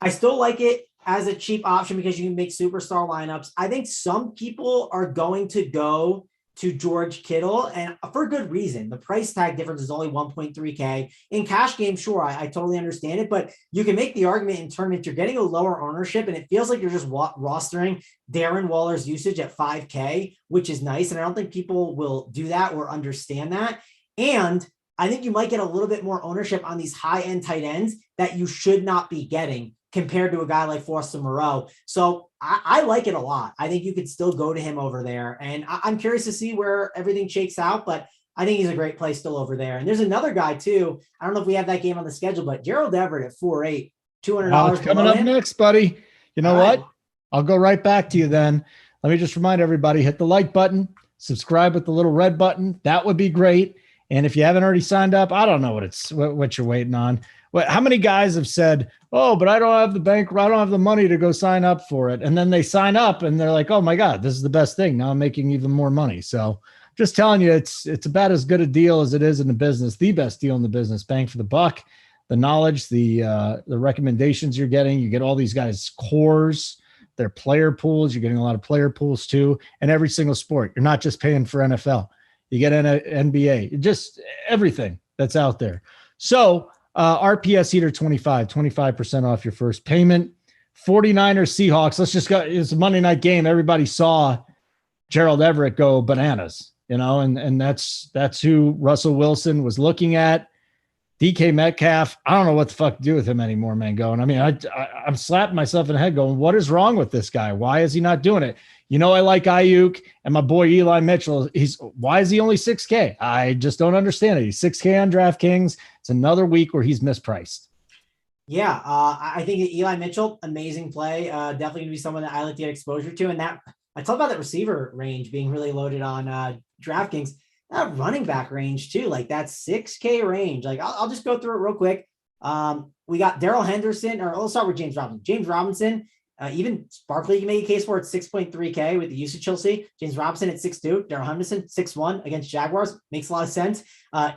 I still like it as a cheap option because you can make superstar lineups. I think some people are going to go to George Kittle, and for good reason. The price tag difference is only 1.3K. In cash games, sure, I totally understand it, but you can make the argument in tournament you're getting a lower ownership, and it feels like you're just rostering Darren Waller's usage at 5K, which is nice, and I don't think people will do that or understand that. And I think you might get a little bit more ownership on these high-end tight ends that you should not be getting compared to a guy like Foster Moreau. So I like it a lot. I think you could still go to him over there. And I'm curious to see where everything shakes out, but I think he's a great play still over there. And there's another guy too. I don't know if we have that game on the schedule, but Gerald Everett at 4.8, $200. Coming up next, buddy. You know what? I'll go right back to you then. Let me just remind everybody, hit the like button, subscribe with the little red button. That would be great. And if you haven't already signed up, I don't know what you're waiting on. How many guys have said, oh, but I don't have the bank, I don't have the money to go sign up for it. And then they sign up and they're like, oh my God, this is the best thing. Now I'm making even more money. So just telling you, it's about as good a deal as it is in the business, the best deal in the business, bang for the buck, the knowledge, the recommendations you're getting. You get all these guys' cores, their player pools. You're getting a lot of player pools too. And every single sport, you're not just paying for NFL. You get NBA, just everything that's out there. So RPS Heater 25% off your first payment. 49ers Seahawks. Let's just go. It's a Monday night game. Everybody saw Gerald Everett go bananas, and that's who Russell Wilson was looking at. DK Metcalf. I don't know what the fuck to do with him anymore, man. I'm slapping myself in the head going, what is wrong with this guy? Why is he not doing it? I like Ayuk and my boy Eli Mitchell. Why is he only 6K? I just don't understand it. He's 6K on DraftKings. It's another week where he's mispriced. Yeah, I think Eli Mitchell, amazing play. Definitely going to be someone that I like to get exposure to. And that I talk about that receiver range being really loaded on DraftKings. That running back range too, like that 6K range. Like I'll just go through it real quick. We got Darrell Henderson, or let's start with James Robinson. James Robinson, even Barkley, you can make a case for it, 6.3K with the usage you'll see. James Robinson at 6.2, Darrell Henderson 6.1 against Jaguars, makes a lot of sense.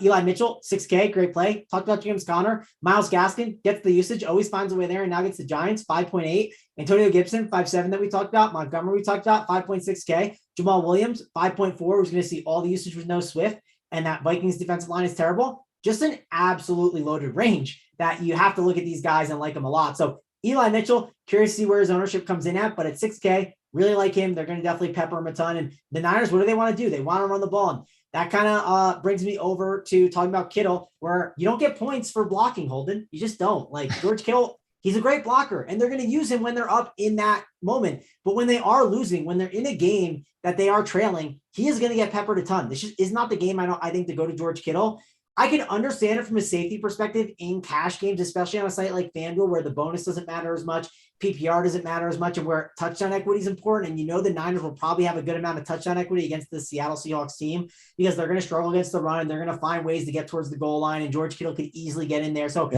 Eli Mitchell, 6K, great play. Talked about James Conner. Myles Gaskin gets the usage, always finds a way there, and now gets the Giants, 5.8. Antonio Gibson, 5.7 that we talked about. Montgomery, we talked about, 5.6K. Jamal Williams, 5.4, who's going to see all the usage with no Swift, and that Vikings defensive line is terrible. Just an absolutely loaded range that you have to look at these guys and like them a lot. So Eli Mitchell, curious to see where his ownership comes in at, but at 6K, really like him. They're going to definitely pepper him a ton. And the Niners, what do they want to do? They want to run the ball. And that kind of brings me over to talking about Kittle, where you don't get points for blocking, Holden. You just don't. Like George Kittle, he's a great blocker, and they're going to use him when they're up in that moment. But when they are losing, when they're in a game that they are trailing, he is going to get peppered a ton. This is not the game I think to go to George Kittle. I can understand it from a safety perspective in cash games, especially on a site like FanDuel where the bonus doesn't matter as much, PPR doesn't matter as much, and where touchdown equity is important. And you know the Niners will probably have a good amount of touchdown equity against the Seattle Seahawks team because they're going to struggle against the run and they're going to find ways to get towards the goal line, and George Kittle could easily get in there. So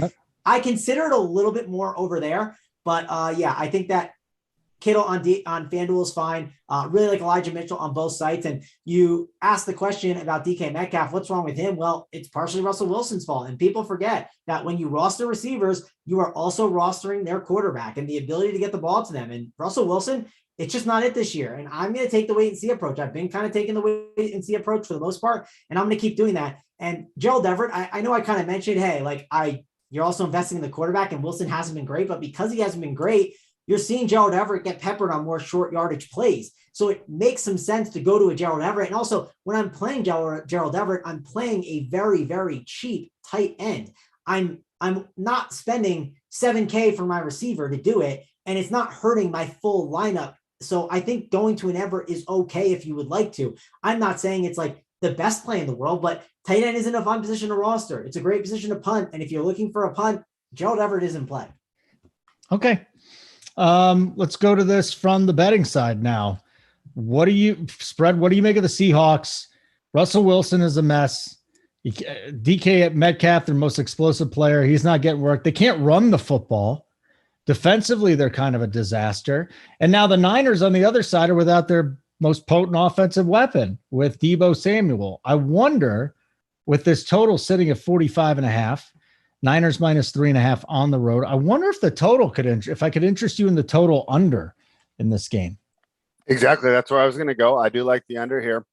I consider it a little bit more over there. But yeah, I think that Kittle on FanDuel is fine. Really like Elijah Mitchell on both sites. And you asked the question about DK Metcalf, what's wrong with him? Well, it's partially Russell Wilson's fault. And people forget that when you roster receivers, you are also rostering their quarterback and the ability to get the ball to them. And Russell Wilson, it's just not it this year. And I'm going to take the wait and see approach. I've been kind of taking the wait and see approach for the most part, and I'm going to keep doing that. And Gerald Everett, I know I kind of mentioned, hey, like you're also investing in the quarterback, and Wilson hasn't been great, but because he hasn't been great, you're seeing Gerald Everett get peppered on more short yardage plays. So it makes some sense to go to a Gerald Everett. And also, when I'm playing Gerald Everett, I'm playing a very, very cheap tight end. I'm not spending $7K for my receiver to do it, and it's not hurting my full lineup. So I think going to an Everett is okay if you would like to. I'm not saying it's like the best play in the world, but tight end isn't a fun position to roster. It's a great position to punt. And if you're looking for a punt, Gerald Everett is in play. Okay. Let's go to this from the betting side now. What do you make of the Seahawks? Russell Wilson is a mess. DK at Metcalf, their most explosive player. He's not getting work. They can't run the football. Defensively, they're kind of a disaster. And now the Niners on the other side are without their most potent offensive weapon with Deebo Samuel. I wonder, with this total sitting at 45.5, Niners minus 3.5 on the road, I wonder if the total if I could interest you in the total under in this game. Exactly. That's where I was going to go. I do like the under here.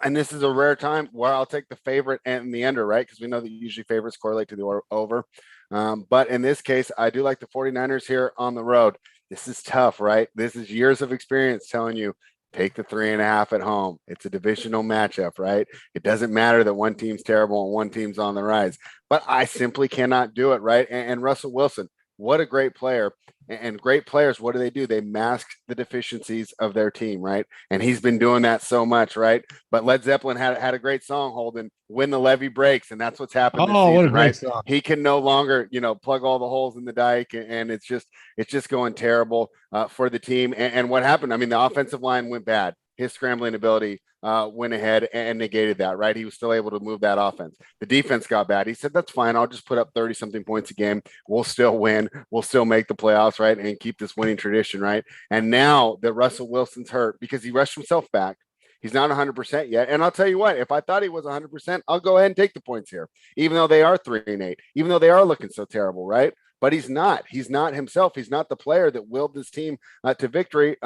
And this is a rare time where I'll take the favorite and the under, right? Because we know that usually favorites correlate to the over. But in this case, I do like the 49ers here on the road. This is tough, right? This is years of experience telling you, take the 3.5 at home. It's a divisional matchup, right? It doesn't matter that one team's terrible and one team's on the rise, but I simply cannot do it, right? And Russell Wilson, what a great player. And great players, what do? They mask the deficiencies of their team, right? And he's been doing that so much, right? But Led Zeppelin had a great song, Holden, "When the Levee Breaks," and that's what's happened this season, what a great right? song. He can no longer, plug all the holes in the dike, and it's just going terrible for the team. And what happened? I mean, the offensive line went bad. His scrambling ability went ahead and negated that, right? He was still able to move that offense. The defense got bad. He said, that's fine. I'll just put up 30-something points a game. We'll still win. We'll still make the playoffs, right? And keep this winning tradition, right? And now that Russell Wilson's hurt because he rushed himself back, he's not 100% yet. And I'll tell you what, if I thought he was 100%, I'll go ahead and take the points here, even though they are 3-8, even though they are looking so terrible, right? But he's not himself. He's not the player that willed this team to victory.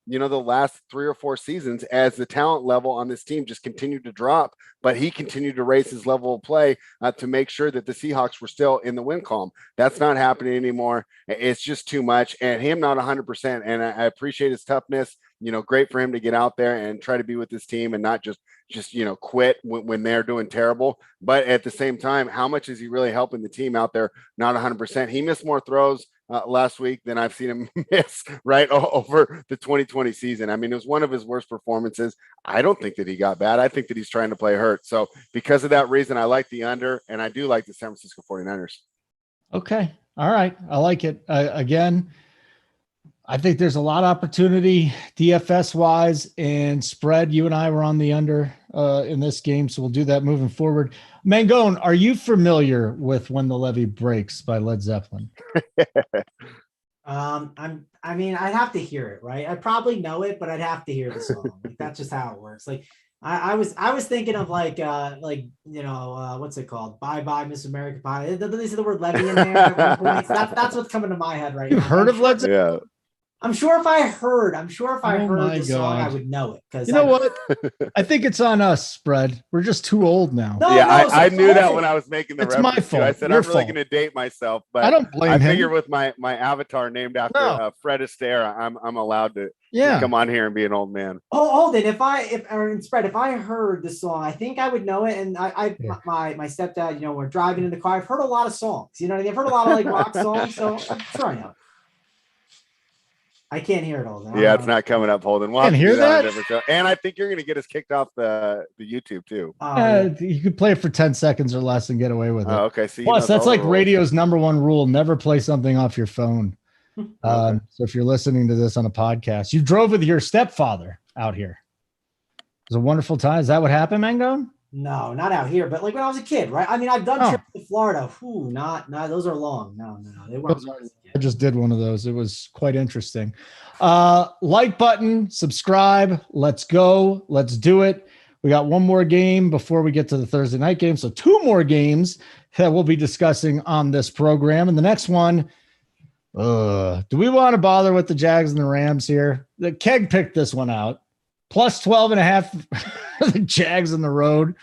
The last 3 or 4 seasons, as the talent level on this team just continued to drop, but he continued to raise his level of play to make sure that the Seahawks were still in the win column. That's not happening anymore. It's just too much, and him not 100%. And I appreciate his toughness. Great for him to get out there and try to be with this team and not just quit when they're doing terrible. But at the same time, how much is he really helping the team out there? Not 100%. He missed more throws last week than I've seen him miss right over the 2020 season. I mean, it was one of his worst performances. I don't think that he got bad. I think that he's trying to play hurt. So because of that reason, I like the under, and I do like the San Francisco 49ers. Okay. All right. I like it. Again, I think there's a lot of opportunity DFS wise and spread. You and I were on the under in this game, so we'll do that moving forward. Mangone, are you familiar with When the Levee Breaks by Led Zeppelin? I'd have to hear it, right? I probably know it, but I'd have to hear the song. Like, that's just how it works. Like I was thinking of what's it called? Bye Bye Miss America Pie. They say the word levy in there at one point. That's what's coming to my head right now. You've heard of Led Zeppelin? Yeah. I'm sure if I heard the song, I God. would know it. Because you know what? I think it's on us, spread. We're just too old now. I knew that when I was making the reference. My fault. I said, Your I'm really fault. going to date myself, but I don't blame I him. figure with my avatar named after Fred Astaire, I'm allowed to come on here and be an old man. Oh, then if I heard the song, I think I would know it. And my stepdad, we're driving in the car. I've heard a lot of songs. You know what I mean? I've heard a lot of like rock songs, so I'm sure I know. I can't hear it all. Yeah, it's not coming up, Holden. Can't hear that? And I think you're going to get us kicked off the YouTube too. You could play it for 10 seconds or less and get away with it. Okay. So plus, that's like radio's number one rule: never play something off your phone. So if you're listening to this on a podcast, you drove with your stepfather out here. It was a wonderful time. Is that what happened, Mango? No, not out here, but like when I was a kid, right? I mean, I've done trips to Florida. Not those are long. No, they weren't. I just did one of those. It was quite interesting. Like button, subscribe. Let's go. Let's do it. We got one more game before we get to the Thursday night game. So 2 more games that we'll be discussing on this program. And the next one, do we want to bother with the Jags and the Rams here? The Keg picked this one out. Plus 12.5 the Jags on the road.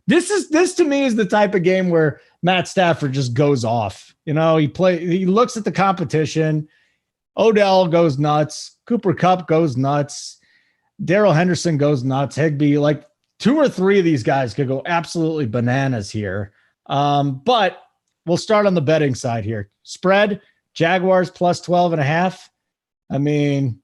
This to me is the type of game where Matt Stafford just goes off. He looks at the competition. Odell goes nuts. Cooper Kupp goes nuts. Darrell Henderson goes nuts. Higbee, like 2 or 3 of these guys could go absolutely bananas here. But we'll start on the betting side here. Spread, Jaguars plus 12.5. I mean,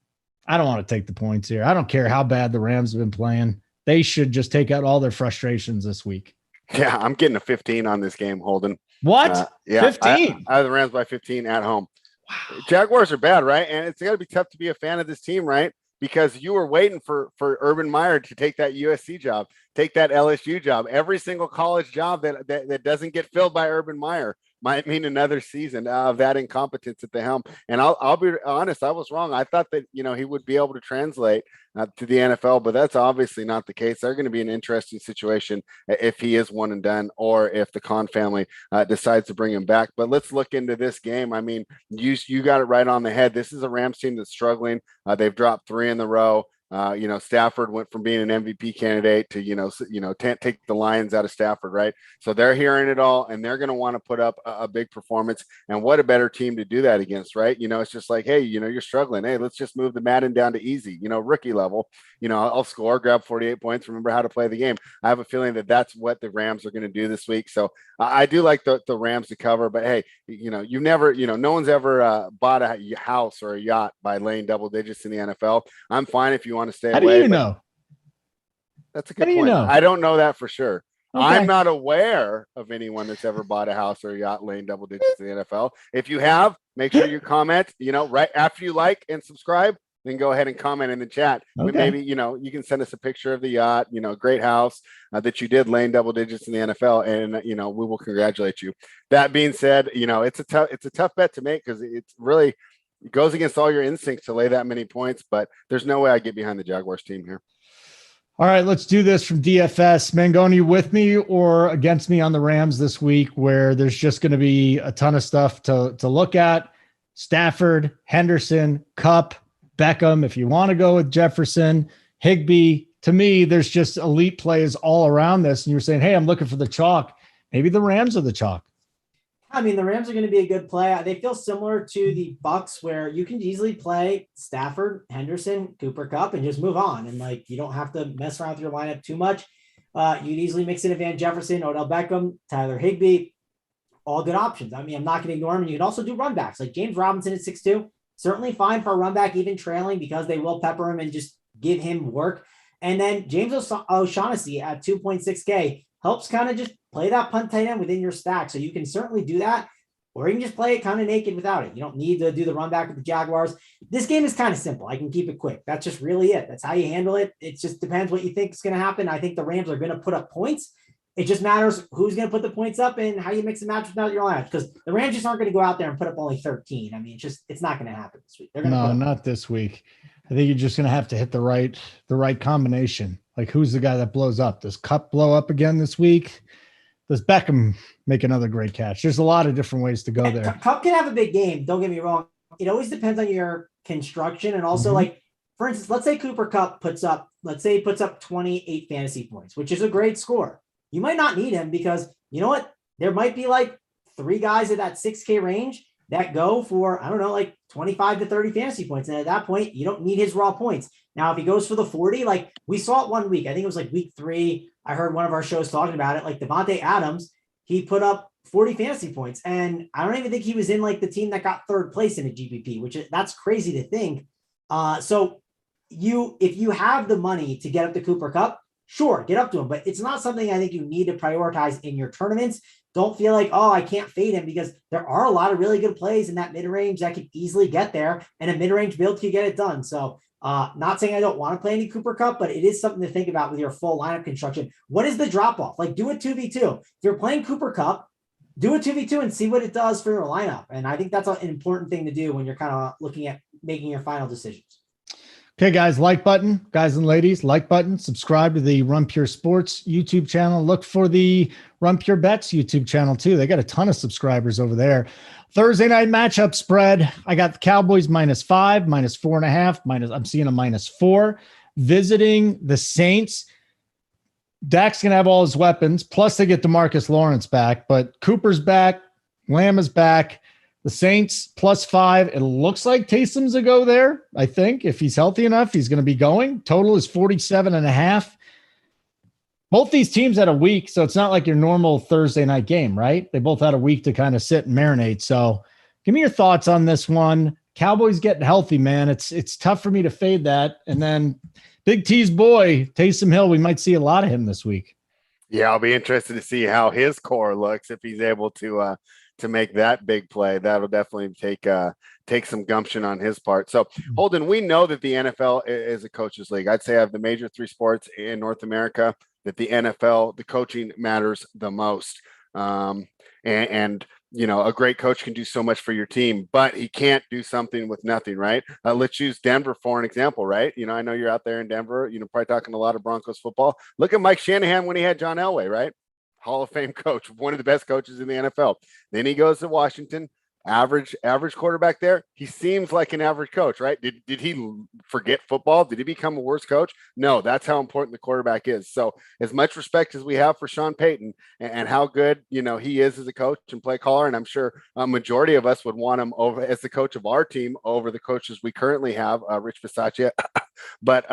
I don't want to take the points here. I don't care how bad the Rams have been playing. They should just take out all their frustrations this week. Yeah, I'm getting a 15 on this game, Holden. What? 15? I have the Rams by 15 at home. Wow. Jaguars are bad, right? And it's got to be tough to be a fan of this team, right? Because you were waiting for Urban Meyer to take that USC job, take that LSU job. Every single college job that doesn't get filled by Urban Meyer might mean another season of that incompetence at the helm. And I'll be honest, I was wrong. I thought that, he would be able to translate to the NFL, but that's obviously not the case. They're going to be an interesting situation if he is one and done, or if the Khan family decides to bring him back. But let's look into this game. I mean, you got it right on the head. This is a Rams team that's struggling. They've dropped 3 in the row. Stafford went from being an MVP candidate to, take the Lions out of Stafford, right? So they're hearing it all, and they're going to want to put up a big performance. And what a better team to do that against, right? It's just like, hey, you're struggling. Hey, let's just move the Madden down to easy, rookie level. I'll score, grab 48 points, remember how to play the game. I have a feeling that that's what the Rams are going to do this week. So I do like the Rams to cover, but hey, you never, no one's ever bought a house or a yacht by laying double digits in the NFL. I'm fine if you want to stay away. How do you know? That's a good point. I don't know that for sure. Okay. I'm not aware of anyone that's ever bought a house or a yacht laying double digits in the NFL. If you have, make sure you comment, right after you like and subscribe, then go ahead and comment in the chat. Okay. Maybe, you can send us a picture of the yacht, great house that you did laying double digits in the NFL. And, we will congratulate you. That being said, it's a tough bet to make, because it's really, it goes against all your instincts to lay that many points, but there's no way I get behind the Jaguars team here. All right, let's do this from DFS. Mangone, with me or against me on the Rams this week, where there's just going to be a ton of stuff to look at? Stafford, Henderson, Kupp, Beckham. If you want to go with Jefferson, Higbee, to me, there's just elite plays all around this. And you're saying, hey, I'm looking for the chalk. Maybe the Rams are the chalk. I mean, the Rams are going to be a good play. They feel similar to the Bucs, where you can easily play Stafford, Henderson, Cooper Kupp, and just move on. And you don't have to mess around with your lineup too much. You'd easily mix in a Van Jefferson, Odell Beckham, Tyler Higbee, all good options. I mean, I'm not going to ignore them. And you can also do run backs like James Robinson at 6'2". Certainly fine for a run back, even trailing, because they will pepper him and just give him work. And then James O'Shaughnessy at 2.6K helps kind of just play that punt tight end within your stack. So you can certainly do that. or you can just play it kind of naked without it. You don't need to do the run back with the Jaguars. This game is kind of simple. I can keep it quick. That's just really it. That's how you handle it. It just depends what you think is going to happen. I think the Rams are going to put up points. It just matters who's going to put the points up and how you mix and match without your lineup, because the Rams just aren't going to go out there and put up only 13. I mean, it's not going to happen this week. No, not this week. I think you're just going to have to hit the right combination. Like, who's the guy that blows up? Does Kupp blow up again this week? Does Beckham make another great catch? There's a lot of different ways to go there. Kupp can have a big game. Don't get me wrong. It always depends on your construction. And also, like, for instance, let's say Cooper Kupp puts up 28 fantasy points, which is a great score. You might not need him because, you know what? There might be like 3 guys at that 6K range that go for, I don't know, like 25 to 30 fantasy points. And at that point, you don't need his raw points. Now, if he goes for the 40, like we saw it one week, I think it was like week 3. I heard one of our shows talking about it. Like Devontae Adams, he put up 40 fantasy points. And I don't even think he was in like the team that got 3rd place in a GPP, which that's crazy to think. So if you have the money to get up to Cooper Kupp, sure, get up to him, but it's not something I think you need to prioritize in your tournaments. Don't feel like, oh, I can't fade him, because there are a lot of really good plays in that mid-range that could easily get there, and a mid-range build can get it done. So not saying I don't want to play any Cooper Kupp, but it is something to think about with your full lineup construction. What is the drop-off? Like, do a 2v2. If you're playing Cooper Kupp, do a 2v2 and see what it does for your lineup. And I think that's an important thing to do when you're kind of looking at making your final decisions. Okay, guys, like button, guys and ladies, like button, subscribe to the Run Pure Sports YouTube channel. Look for the Run Pure Bets YouTube channel too. They got a ton of subscribers over there. Thursday night matchup spread. I got the Cowboys -5, -4.5, I'm seeing a -4. Visiting the Saints. Dak's going to have all his weapons. Plus they get DeMarcus Lawrence back, but Cooper's back. Lamb is back. The Saints +5. It looks like Taysom's a go there. I think if he's healthy enough, he's going to be going. Total is 47.5. Both these teams had a week, so it's not like your normal Thursday night game, right? They both had a week to kind of sit and marinate. So give me your thoughts on this one. Cowboys getting healthy, man. It's tough for me to fade that. And then Big T's boy, Taysom Hill, we might see a lot of him this week. Yeah, I'll be interested to see how his core looks if he's able to make that big play. That'll definitely take some gumption on his part. So Holden, we know that the NFL is a coaches league. I'd say I have the major 3 sports in North America that the NFL, the coaching matters the most. And you know, a great coach can do so much for your team, but he can't do something with nothing, right? Let's use Denver for an example, right? You know, I know you're out there in Denver, you know, probably talking a lot of Broncos football. Look at Mike Shanahan when he had John Elway, right? Hall of Fame coach, one of the best coaches in the NFL. Then he goes to Washington, average quarterback there. He seems like an average coach, right? Did he forget football? Did he become a worse coach? No, that's how important the quarterback is. So as much respect as we have for Sean Payton and how good, you know, he is as a coach and play caller, and I'm sure a majority of us would want him over as the coach of our team over the coaches we currently have, Rich Bisaccia. But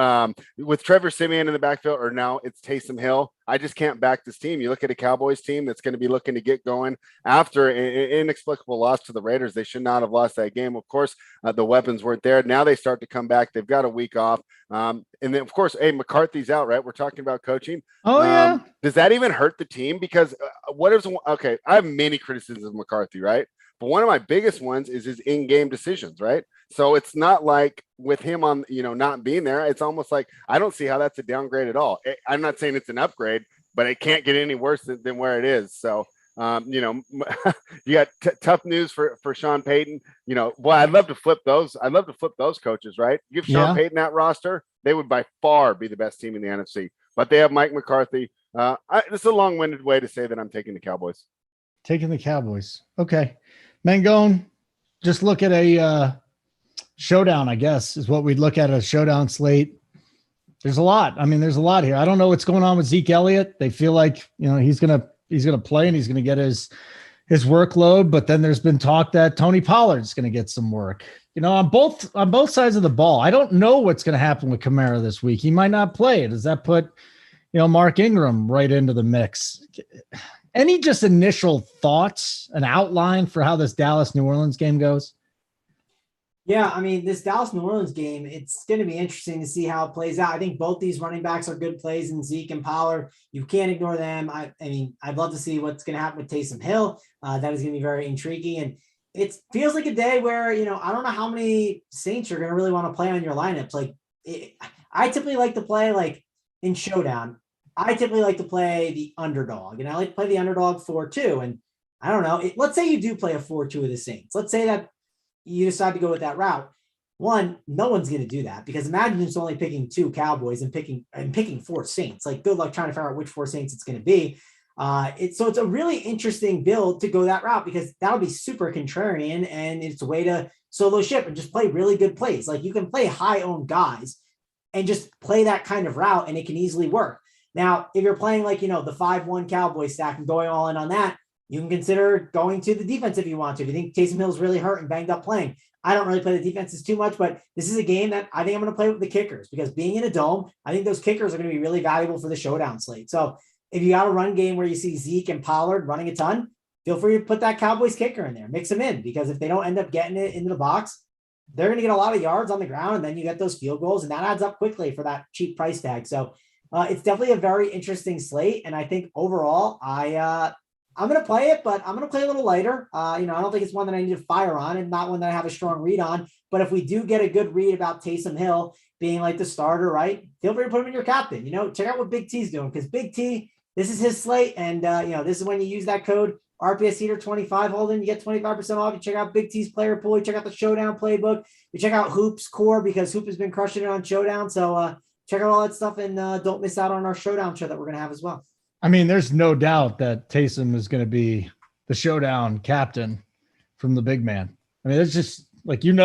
with Trevor Siemian in the backfield, or now it's Taysom Hill, I just can't back this team. You look at a Cowboys team that's going to be looking to get going after an inexplicable loss to the Raiders. They should not have lost that game. Of course, the weapons weren't there. Now they start to come back. They've got a week off. And then, of course, McCarthy's out, right? We're talking about coaching. Oh, yeah. Does that even hurt the team? Because okay, I have many criticisms of McCarthy, right? But one of my biggest ones is his in-game decisions, right? So it's not like with him on, you know, not being there, it's almost like I don't see how that's a downgrade at all. I'm not saying it's an upgrade, but it can't get any worse than where it is. So, you know, you got tough news for Sean Payton. You know, well, I'd love to flip those. I'd love to flip those coaches, right? Give Sean Payton that roster, they would by far be the best team in the NFC. But they have Mike McCarthy. This is a long-winded way to say that I'm taking the Cowboys. Taking the Cowboys. Okay. Mangone, just look at a showdown, I guess, is what we'd look at a showdown slate. There's a lot. I mean, there's a lot here. I don't know what's going on with Zeke Elliott. They feel like, you know, he's gonna play and he's gonna get his workload, but then there's been talk that Tony Pollard's gonna get some work. You know, on both sides of the ball. I don't know what's gonna happen with Kamara this week. He might not play. Does that put, you know, Mark Ingram right into the mix? Any just initial thoughts, an outline for how this Dallas-New Orleans game goes? Yeah, I mean, this Dallas New Orleans game, it's going to be interesting to see how it plays out. I think both these running backs are good plays in Zeke and Pollard. You can't ignore them. I mean, I'd love to see what's going to happen with Taysom Hill. That is going to be very intriguing. And it feels like a day where, I don't know how many Saints you're going to really want to play on your lineups. Like, I typically like to play like in Showdown. I typically like to play the underdog, and I like to play the underdog 4-2. And I don't know. Let's say you do play a 4-2 of the Saints. Let's say that you decide to go with that route. One, no one's going to do that, because imagine just only picking 2 Cowboys and picking 4 Saints. Like, good luck trying to figure out which 4 Saints it's going to be. It's a really interesting build to go that route, because that'll be super contrarian, and it's a way to solo ship and just play really good plays. Like, you can play high owned guys and just play that kind of route, and it can easily work. Now, if you're playing like, the 5-1 Cowboy stack and going all in on that, you can consider going to the defense if you want to. If you think Taysom Hill's really hurt and banged up playing, I don't really play the defenses too much, but this is a game that I think I'm going to play with the kickers, because being in a dome, I think those kickers are going to be really valuable for the showdown slate. So if you got a run game where you see Zeke and Pollard running a ton, feel free to put that Cowboys kicker in there, mix them in, because if they don't end up getting it into the box, they're going to get a lot of yards on the ground, and then you get those field goals, and that adds up quickly for that cheap price tag. So it's definitely a very interesting slate. And I think overall, I'm going to play it, but I'm going to play a little lighter. I don't think it's one that I need to fire on, and not one that I have a strong read on. But if we do get a good read about Taysom Hill being like the starter, right, feel free to put him in your captain. Check out what Big T's doing, because Big T, this is his slate. And, this is when you use that code RPS Heater 25, Holden, you get 25% off. You check out Big T's player pool. You check out the Showdown playbook. You check out Hoop's core, because Hoop has been crushing it on Showdown. So check out all that stuff, and don't miss out on our Showdown show that we're going to have as well. I mean, there's no doubt that Taysom is going to be the Showdown captain from the big man. I mean, it's just like, it.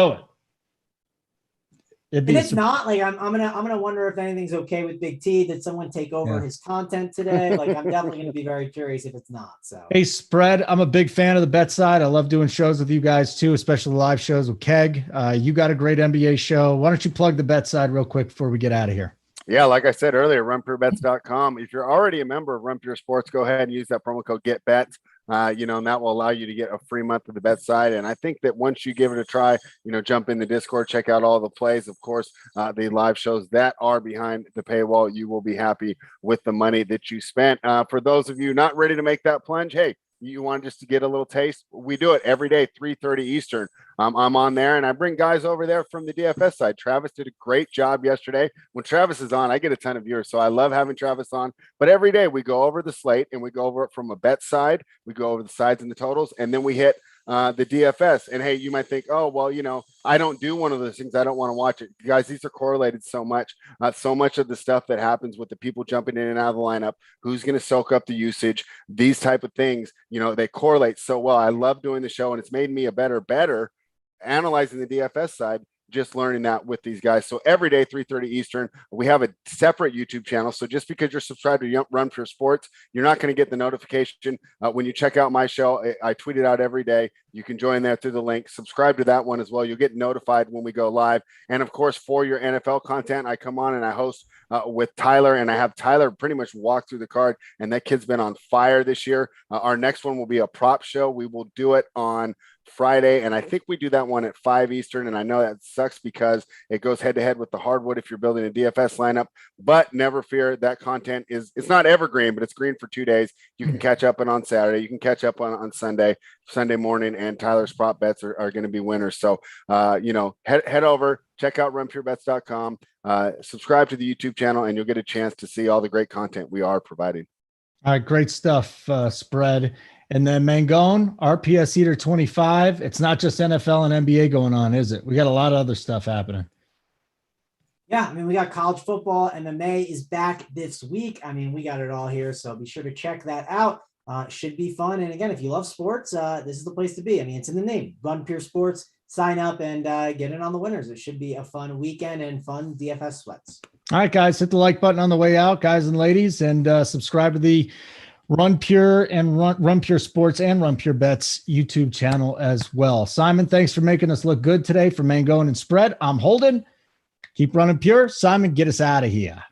And it's not like I'm gonna wonder if anything's okay with Big T. Did someone take over his content today? Like, I'm definitely gonna be very curious if it's not. So hey, Spread, I'm a big fan of the bet side. I love doing shows with you guys too, especially live shows with Keg. You got a great NBA show. Why don't you plug the bet side real quick before we get out of here? Yeah, like I said earlier, runpurebets.com. If you're already a member of Run Pure Sports, go ahead and use that promo code GetBets. And that will allow you to get a free month of the bet side. And I think that once you give it a try, jump in the Discord, check out all the plays. Of course, the live shows that are behind the paywall, you will be happy with the money that you spent. For those of you not ready to make that plunge, hey, you want just to get a little taste? We do it every day, 3:30 Eastern. I'm on there, and I bring guys over there from the DFS side. Travis did a great job yesterday. When Travis is on, I get a ton of viewers, so I love having Travis on. But every day we go over the slate, and we go over it from a bet side. We go over the sides and the totals, and then we hit the DFS. And hey, you might think, oh, well, I don't do one of those things. I don't want to watch it. Guys, these are correlated so much. So much of the stuff that happens with the people jumping in and out of the lineup, who's going to soak up the usage, these type of things, they correlate so well. I love doing the show, and it's made me a better analyzing the DFS side, just learning that with these guys. So every day, 3:30 Eastern, we have a separate YouTube channel. So just because you're subscribed to Run Pure Sports, you're not going to get the notification when you check out my show. I tweet it out every day. You can join there through the link. Subscribe to that one as well. You'll get notified when we go live. And of course, for your NFL content, I come on and I host with Tyler, and I have Tyler pretty much walk through the card, and that kid's been on fire this year. Our next one will be a prop show. We will do it on Friday, and I think we do that one at 5 Eastern, and I know that sucks because it goes head-to-head with the hardwood if you're building a DFS lineup, but never fear, that content it's not evergreen, but it's green for 2 days. You can catch up on Saturday. You can catch up on Sunday morning, and Tyler's prop bets are going to be winners. So, head over, check out runpurebets.com, subscribe to the YouTube channel, and you'll get a chance to see all the great content we are providing. All right, great stuff, Spread. And then Mangone, RPS Heater 25. It's not just NFL and NBA going on, is it? We got a lot of other stuff happening. Yeah, I mean, we got college football. MMA is back this week. I mean, we got it all here, so be sure to check that out. Should be fun. And again, if you love sports, this is the place to be. I mean, it's in the name. Run Pure Sports. Sign up and get in on the winners. It should be a fun weekend and fun DFS sweats. All right, guys, hit the like button on the way out, guys and ladies, and subscribe to the Run Pure and Run Pure Sports and Run Pure Bets YouTube channel as well. Simon, thanks for making us look good today for Mangone and Spread. I'm Holden. Keep running pure. Simon, get us out of here.